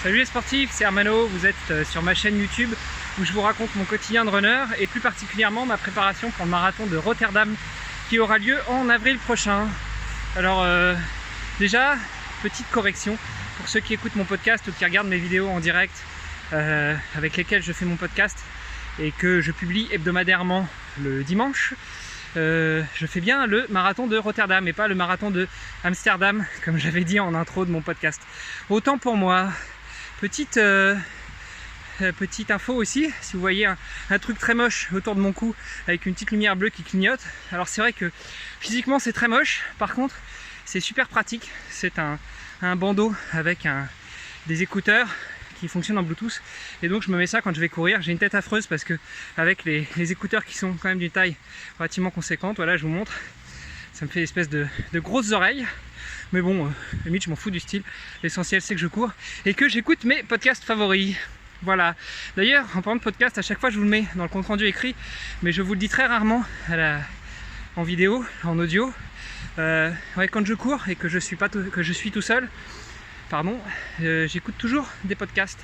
Salut les sportifs, c'est Hermano, vous êtes sur ma chaîne YouTube où je vous raconte mon quotidien de runner et plus particulièrement ma préparation pour le marathon de Rotterdam qui aura lieu en avril prochain. Alors déjà, petite correction pour ceux qui écoutent mon podcast ou qui regardent mes vidéos en direct avec lesquelles je fais mon podcast et que je publie hebdomadairement le dimanche. Je fais bien le marathon de Rotterdam et pas le marathon de Amsterdam comme j'avais dit en intro de mon podcast. Autant pour moi. Petite info aussi, si vous voyez un truc très moche autour de mon cou avec une petite lumière bleue qui clignote. Alors c'est vrai que physiquement c'est très moche, par contre c'est super pratique. C'est un bandeau avec des écouteurs qui fonctionnent en Bluetooth et donc je me mets ça quand je vais courir. J'ai une tête affreuse parce que avec les écouteurs qui sont quand même d'une taille relativement conséquente, voilà, je vous montre, ça me fait une espèce de grosses oreilles. Mais bon, limite je m'en fous du style, l'essentiel c'est que je cours et que j'écoute mes podcasts favoris. Voilà, d'ailleurs en parlant de podcast, à chaque fois je vous le mets dans le compte rendu écrit, mais je vous le dis très rarement en vidéo, en audio. Ouais, quand je cours et que je suis tout seul, j'écoute toujours des podcasts.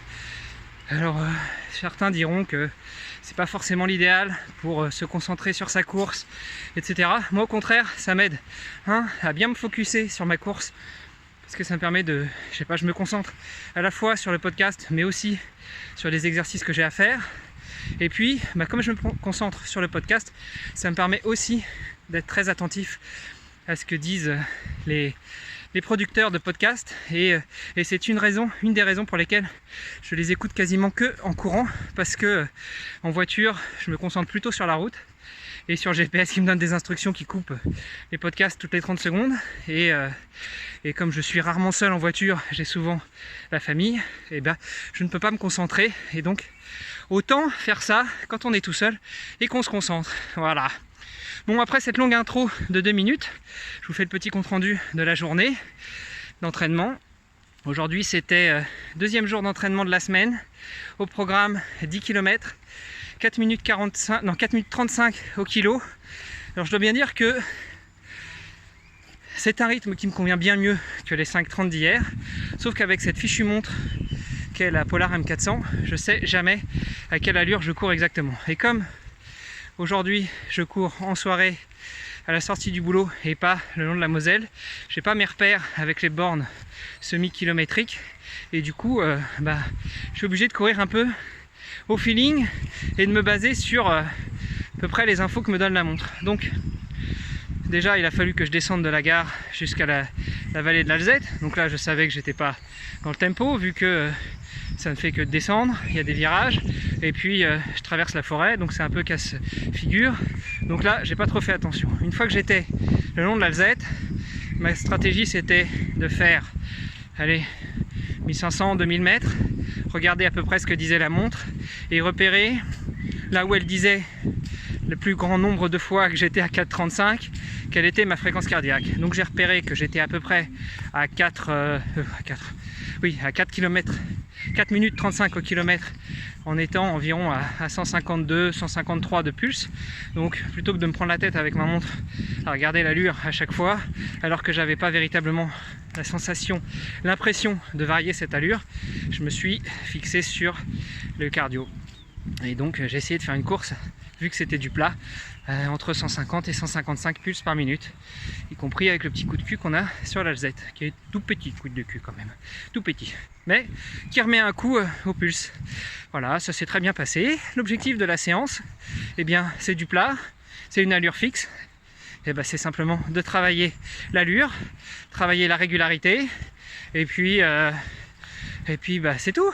Alors certains diront que c'est pas forcément l'idéal pour se concentrer sur sa course, etc. Moi au contraire, ça m'aide à bien me focuser sur ma course parce que ça me permet de, je me concentre à la fois sur le podcast mais aussi sur les exercices que j'ai à faire. Et puis, comme je me concentre sur le podcast, ça me permet aussi d'être très attentif à ce que disent les producteurs de podcasts et c'est une des raisons pour lesquelles je les écoute quasiment que en courant, parce que en voiture je me concentre plutôt sur la route et sur GPS qui me donne des instructions qui coupent les podcasts toutes les 30 secondes et comme je suis rarement seul en voiture, j'ai souvent la famille, et je ne peux pas me concentrer et donc autant faire ça quand on est tout seul et qu'on se concentre. Voilà. Bon, après cette longue intro de 2 minutes, je vous fais le petit compte rendu de la journée d'entraînement. Aujourd'hui c'était deuxième jour d'entraînement de la semaine. Au programme 10 km, 4 minutes 35 au kilo. Alors je dois bien dire que c'est un rythme qui me convient bien mieux que les 5,30 d'hier. Sauf qu'avec cette fichue montre qu'est la Polar M400, je sais jamais à quelle allure je cours exactement. Et comme aujourd'hui je cours en soirée à la sortie du boulot et pas le long de la Moselle, j'ai pas mes repères avec les bornes semi-kilométriques et du coup je suis obligé de courir un peu au feeling et de me baser sur à peu près les infos que me donne la montre. Donc déjà il a fallu que je descende de la gare jusqu'à la vallée de l'Alzette, donc là je savais que j'étais pas dans le tempo vu que ça ne fait que de descendre, il y a des virages et puis je traverse la forêt donc c'est un peu casse-figure, donc là j'ai pas trop fait attention. Une fois que j'étais le long de l'Alzette, ma stratégie c'était de faire 1500-2000 mètres, regarder à peu près ce que disait la montre et repérer là où elle disait le plus grand nombre de fois que j'étais à 4,35, quelle était ma fréquence cardiaque. Donc j'ai repéré que j'étais à peu près à 4 minutes 35 au kilomètre en étant environ à 152, 153 de pulse. Donc plutôt que de me prendre la tête avec ma montre à regarder l'allure à chaque fois, alors que j'avais pas véritablement la sensation, l'impression de varier cette allure, je me suis fixé sur le cardio. Et donc j'ai essayé de faire une course, vu que c'était du plat, entre 150 et 155 pulses par minute, y compris avec le petit coup de cul qu'on a sur l'Alzette, qui est tout petit coup de cul quand même, tout petit, mais qui remet un coup au pulse. Voilà, ça s'est très bien passé. L'objectif de la séance, c'est du plat, c'est une allure fixe, et c'est simplement de travailler l'allure, travailler la régularité, et puis c'est tout.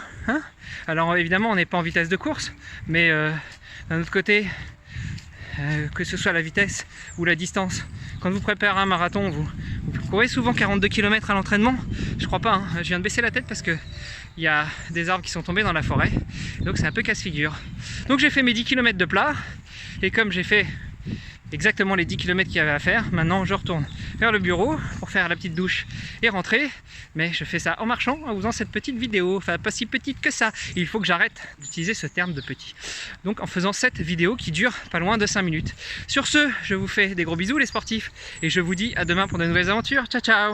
Alors évidemment on n'est pas en vitesse de course, mais d'un autre côté, que ce soit la vitesse ou la distance, quand vous préparez un marathon, vous courez souvent 42 km à l'entraînement. Je crois pas, je viens de baisser la tête parce que il y a des arbres qui sont tombés dans la forêt, donc c'est un peu casse-figure. Donc j'ai fait mes 10 km de plat, et comme j'ai fait exactement les 10 km qu'il y avait à faire, maintenant je retourne vers le bureau pour faire la petite douche et rentrer, mais je fais ça en marchant, en faisant cette petite vidéo, enfin pas si petite que ça, il faut que j'arrête d'utiliser ce terme de petit, donc en faisant cette vidéo qui dure pas loin de 5 minutes. Sur ce, je vous fais des gros bisous les sportifs, et je vous dis à demain pour de nouvelles aventures, ciao ciao.